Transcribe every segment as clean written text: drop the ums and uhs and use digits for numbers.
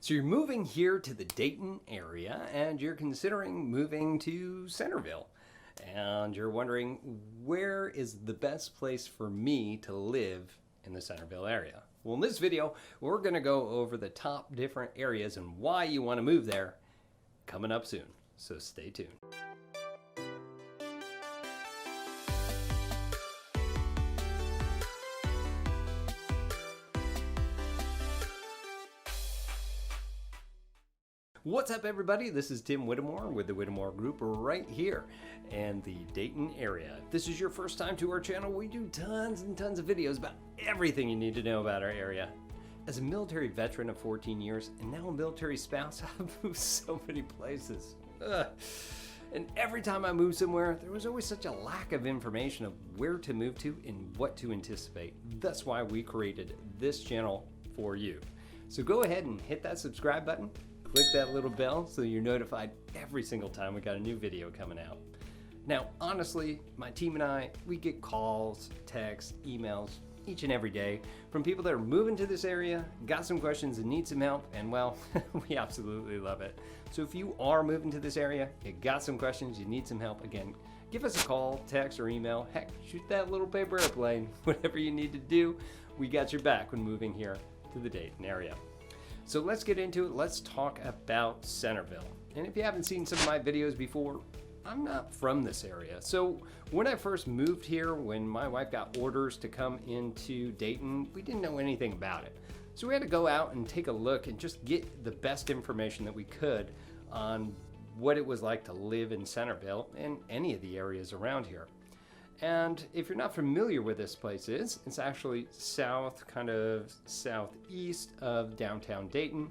So you're moving here to the Dayton area and you're considering moving to Centerville. And you're wondering, where is the best place for me to live in the Centerville area? Well, in this video, we're going to go over the top different areas and why you want to move there coming up soon. So stay tuned. What's up, everybody? This is Tim Whittemore with the Whittemore Group right here in the Dayton area. If this is your first time to our channel, we do tons and tons of videos about everything you need to know about our area. As a military veteran of 14 years and now a military spouse, I've moved so many places. And every time I moved somewhere, there was always such a lack of information of where to move to and what to anticipate. That's why we created this channel for you. So go ahead and hit that subscribe button. Click that little bell so you're notified every single time we got a new video coming out. Now, honestly, my team and I, we get calls, texts, emails each and every day from people that are moving to this area, got some questions and need some help, and well, we absolutely love it. So if you are moving to this area, you got some questions, you need some help, again, give us a call, text, or email. Heck, shoot that little paper airplane. Whatever you need to do, we got your back when moving here to the Dayton area. So let's get into it. Let's talk about Centerville. And if you haven't seen some of my videos before, I'm not from this area. So when I first moved here, when my wife got orders to come into Dayton, we didn't know anything about it. So we had to go out and take a look and just get the best information that we could on what it was like to live in Centerville and any of the areas around here. And if you're not familiar where this place is, it's actually south, kind of southeast of downtown Dayton.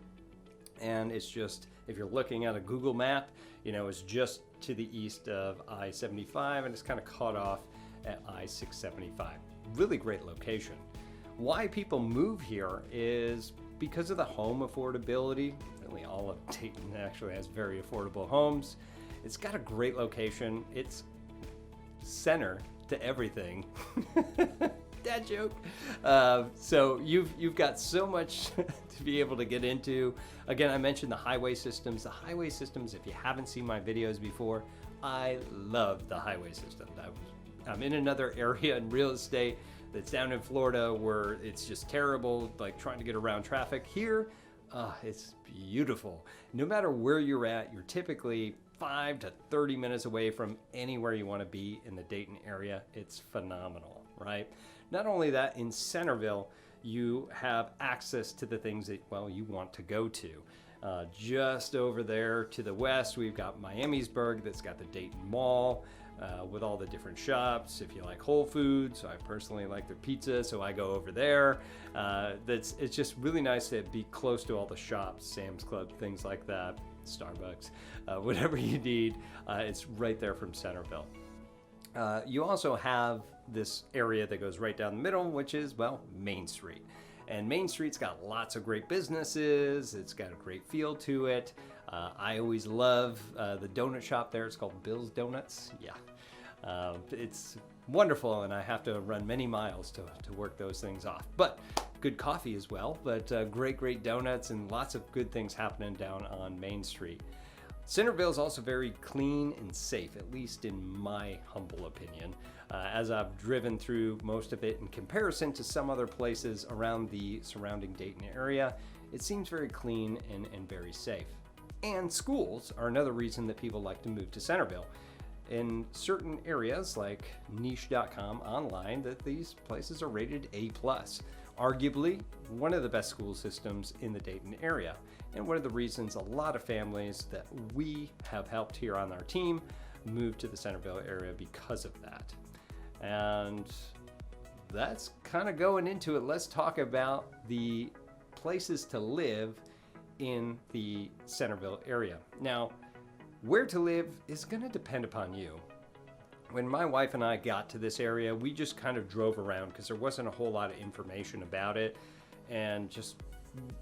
And it's just, if you're looking at a Google map, you know, it's just to the east of I-75 and it's kind of cut off at I-675. Really great location. Why people move here is because of the home affordability. Really all of Dayton actually has very affordable homes. It's got a great location. It's center to everything. Dad joke. So you've got so much to be able to get into. Again, I mentioned the highway systems. The highway systems, if you haven't seen my videos before, I love the highway system. I'm in another area in real estate that's down in Florida where it's just terrible, like trying to get around traffic. Here, it's beautiful. No matter where you're at, you're typically 5 to 30 minutes away from anywhere you want to be in the Dayton area. It's phenomenal, right? Not only that, in Centerville, you have access to the things that, well, you want to go to. Just over there to the west, we've got Miamisburg that's got the Dayton Mall with all the different shops. If you like Whole Foods, I personally like their pizza, so I go over there. It's just really nice to be close to all the shops, Sam's Club, things like that. Starbucks, whatever you need, it's right there from Centerville. You also have this area that goes right down the middle, which is, well, Main Street. And Main Street's got lots of great businesses. It's got a great feel to it. I always love the donut shop there. It's called Bill's Donuts. Yeah, it's wonderful, and I have to run many miles to work those things off. But good coffee as well, but great donuts and lots of good things happening down on Main Street. Centerville is also very clean and safe, at least in my humble opinion. As I've driven through most of it in comparison to some other places around the surrounding Dayton area, it seems very clean and very safe. And schools are another reason that people like to move to Centerville. In certain areas like niche.com online, that these places are rated A+. Arguably one of the best school systems in the Dayton area, and one of the reasons a lot of families that we have helped here on our team move to the Centerville area because of that. And that's kind of going into it. Let's talk about the places to live in the Centerville area. Now, where to live is going to depend upon you. When my wife and I got to this area, we just kind of drove around because there wasn't a whole lot of information about it, and just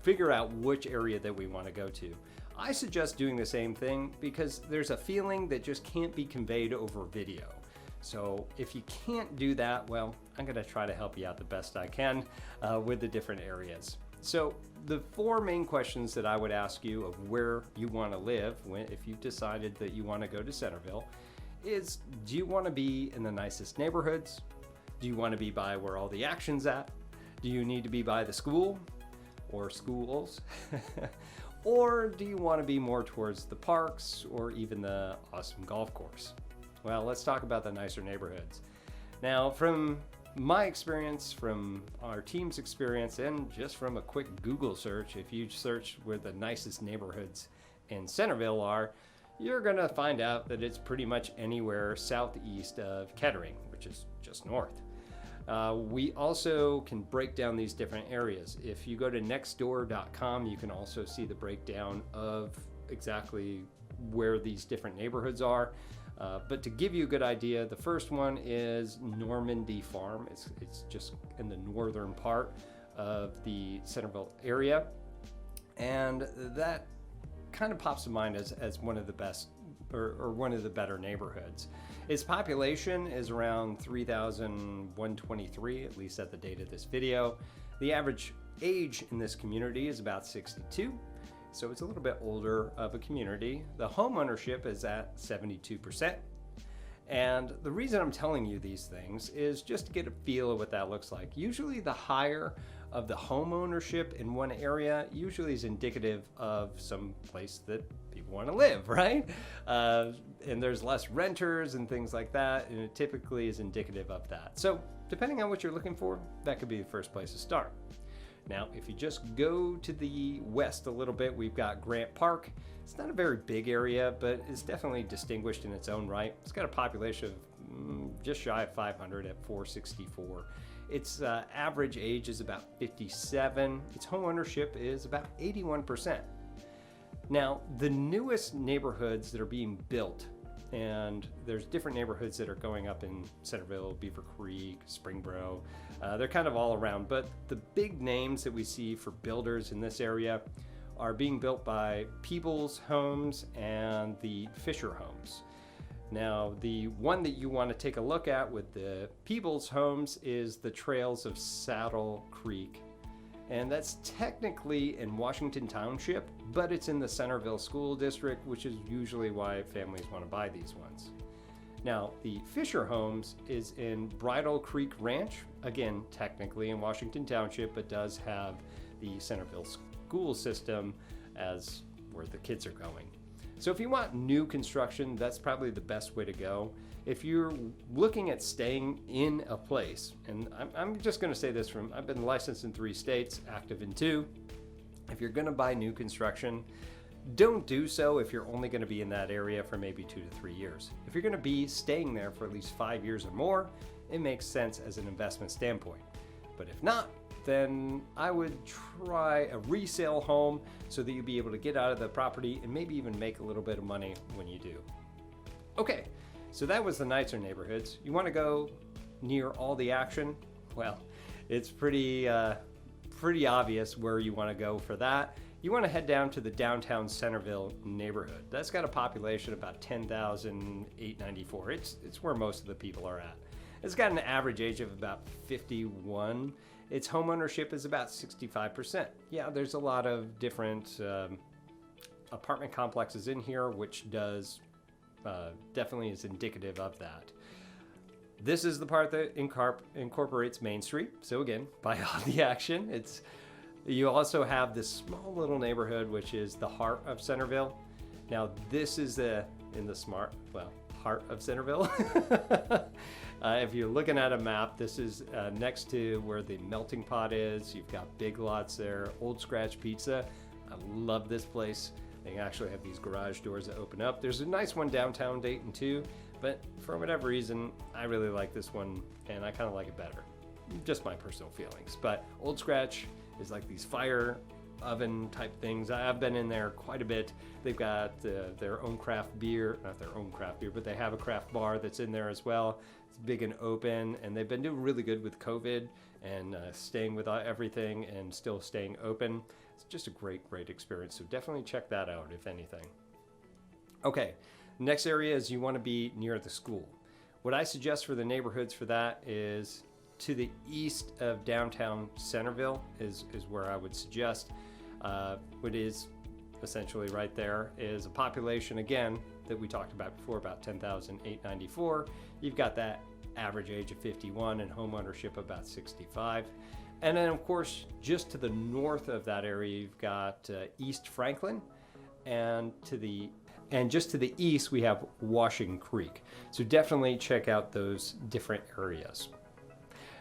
figure out which area that we want to go to. I suggest doing the same thing because there's a feeling that just can't be conveyed over video. So if you can't do that, well, I'm going to try to help you out the best I can with the different areas. So the four main questions that I would ask you of where you want to live if you've decided that you want to go to Centerville is, do you want to be in the nicest neighborhoods? Do you want to be by where all the action's at? Do you need to be by the school or schools? Or do you want to be more towards the parks or even the awesome golf course? Well, let's talk about the nicer neighborhoods. Now, from my experience, from our team's experience, and just from a quick Google search, if you search where the nicest neighborhoods in Centerville are, you're going to find out that it's pretty much anywhere southeast of Kettering, which is just north. We also can break down these different areas. If you go to nextdoor.com, you can also see the breakdown of exactly where these different neighborhoods are. But to give you a good idea, the first one is Normandy Farm. It's just in the northern part of the Centerville area. And that kind of pops to mind as one of the best or one of the better neighborhoods. Its population is around 3,123, at least at the date of this video. The average age in this community is about 62, so it's a little bit older of a community. The home ownership is at 72%. And the reason I'm telling you these things is just to get a feel of what that looks like. Usually the higher of the home ownership in one area usually is indicative of some place that people want to live, right? And there's less renters and things like that, and it typically is indicative of that. So depending on what you're looking for, that could be the first place to start. Now, if you just go to the west a little bit, we've got Grant Park. It's not a very big area, but it's definitely distinguished in its own right. It's got a population of just shy of 500 at 464. Its average age is about 57. Its home ownership is about 81%. Now, the newest neighborhoods that are being built, and there's different neighborhoods that are going up in Centerville, Beaver Creek, Springboro. They're kind of all around, but the big names that we see for builders in this area are being built by Peebles Homes and the Fisher Homes. Now, the one that you want to take a look at with the Peebles Homes is the Trails of Saddle Creek. And that's technically in Washington Township, but it's in the Centerville School District, which is usually why families want to buy these ones. Now, the Fisher Homes is in Bridle Creek Ranch, again, technically in Washington Township, but does have the Centerville school system as where the kids are going. So if you want new construction, that's probably the best way to go. If you're looking at staying in a place, and I'm just going to say this I've been licensed in 3 states, active in 2. If you're going to buy new construction, don't do so if you're only going to be in that area for maybe 2 to 3 years. If you're going to be staying there for at least 5 years or more, it makes sense as an investment standpoint. But if not, then I would try a resale home so that you'll be able to get out of the property and maybe even make a little bit of money when you do. Okay, so that was the nicer neighborhoods. You want to go near all the action? Well, it's pretty obvious where you want to go for that. You want to head down to the downtown Centerville neighborhood. That's got a population of about 10,894. It's where most of the people are at. It's got an average age of about 51. Its home ownership is about 65%. Yeah, there's a lot of different apartment complexes in here, which does definitely is indicative of that. This is the part that incorporates Main Street. So again, by all the action, you also have this small little neighborhood, which is the heart of Centerville. Now, this is in the heart of Centerville. If you're looking at a map, this is next to where the melting pot is. You've got Big Lots there, Old Scratch Pizza. I love this place. They actually have these garage doors that open up. There's a nice one downtown Dayton too, but for whatever reason, I really like this one and I kind of like it better. Just my personal feelings. But Old Scratch is like these fire oven type things. I've been in there quite a bit. They've got their own craft beer, not their own craft beer, but they have a craft bar that's in there as well. It's big and open, and they've been doing really good with COVID and staying with everything and still staying open. It's just a great experience. So definitely check that out if anything. Okay, next area is you want to be near the school. What I suggest for the neighborhoods for that is to the east of downtown Centerville is where I would suggest. What is essentially right there is a population, again, that we talked about before, about 10,894. You've got that average age of 51 and home ownership about 65. And then, of course, just to the north of that area, you've got East Franklin, and just to the east, we have Washing Creek. So definitely check out those different areas.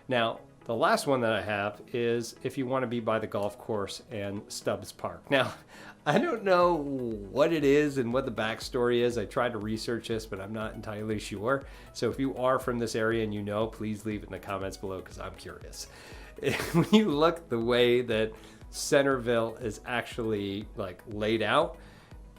Now, the last one that I have is if you want to be by the golf course and Stubbs Park. Now, I don't know what it is and what the backstory is. I tried to research this, but I'm not entirely sure. So if you are from this area and you know, please leave it in the comments below because I'm curious. When you look the way that Centerville is actually like laid out,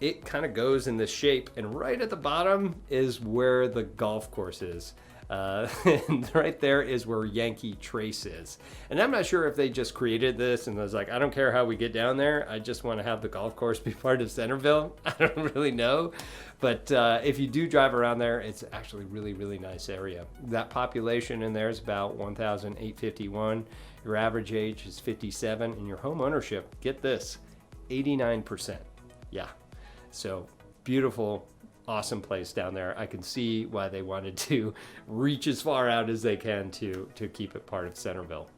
it kind of goes in this shape, and right at the bottom is where the golf course is. And right there is where Yankee Trace is. And I'm not sure if they just created this and was like, I don't care how we get down there, I just want to have the golf course be part of Centerville. I don't really know. But if you do drive around there, it's actually really, really nice area. That population in there is about 1,851. Your average age is 57, and your home ownership, get this, 89%. Yeah. So beautiful, awesome place down there. I can see why they wanted to reach as far out as they can to keep it part of Centerville.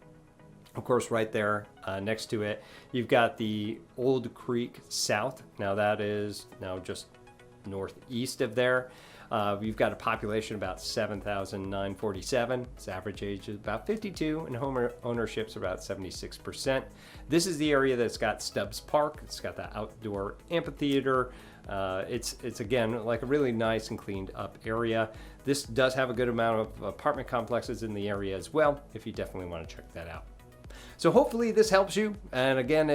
Of course, right there next to it, you've got the Old Creek South. Now that is now just northeast of there. You've got a population about 7,947. Its average age is about 52, and home ownership's about 76%. This is the area that's got Stubbs Park. It's got that outdoor amphitheater. It's again like a really nice and cleaned up area. This does have a good amount of apartment complexes in the area as well, if you definitely want to check that out. So hopefully this helps you. And again,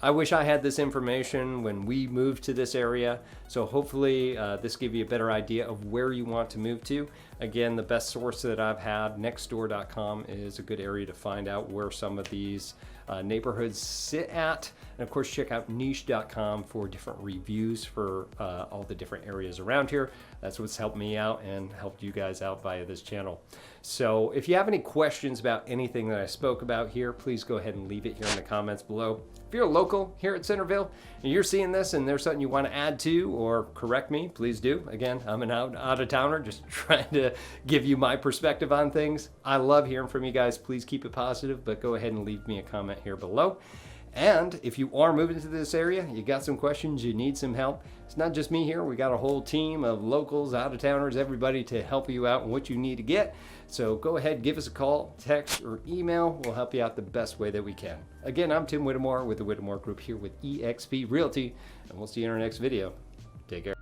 I wish I had this information when we moved to this area. So hopefully this gives you a better idea of where you want to move to. Again, the best source that I've had, nextdoor.com, is a good area to find out where some of these neighborhoods sit at. And of course, check out niche.com for different reviews for all the different areas around here. That's what's helped me out and helped you guys out via this channel. So if you have any questions about anything that I spoke about here, please go ahead and leave it here in the comments below. If you're a local here at Centerville and you're seeing this and there's something you want to add to or correct me, please do. Again, I'm an out-of-towner just trying to give you my perspective on things. I love hearing from you guys. Please keep it positive, but go ahead and leave me a comment here below. And if you are moving to this area, you got some questions, you need some help, it's not just me here. We got a whole team of locals, out-of-towners, everybody to help you out in what you need to get. So go ahead, give us a call, text, or email. We'll help you out the best way that we can. Again, I'm Tim Whittemore with the Whittemore Group here with eXp Realty, and we'll see you in our next video. Take care.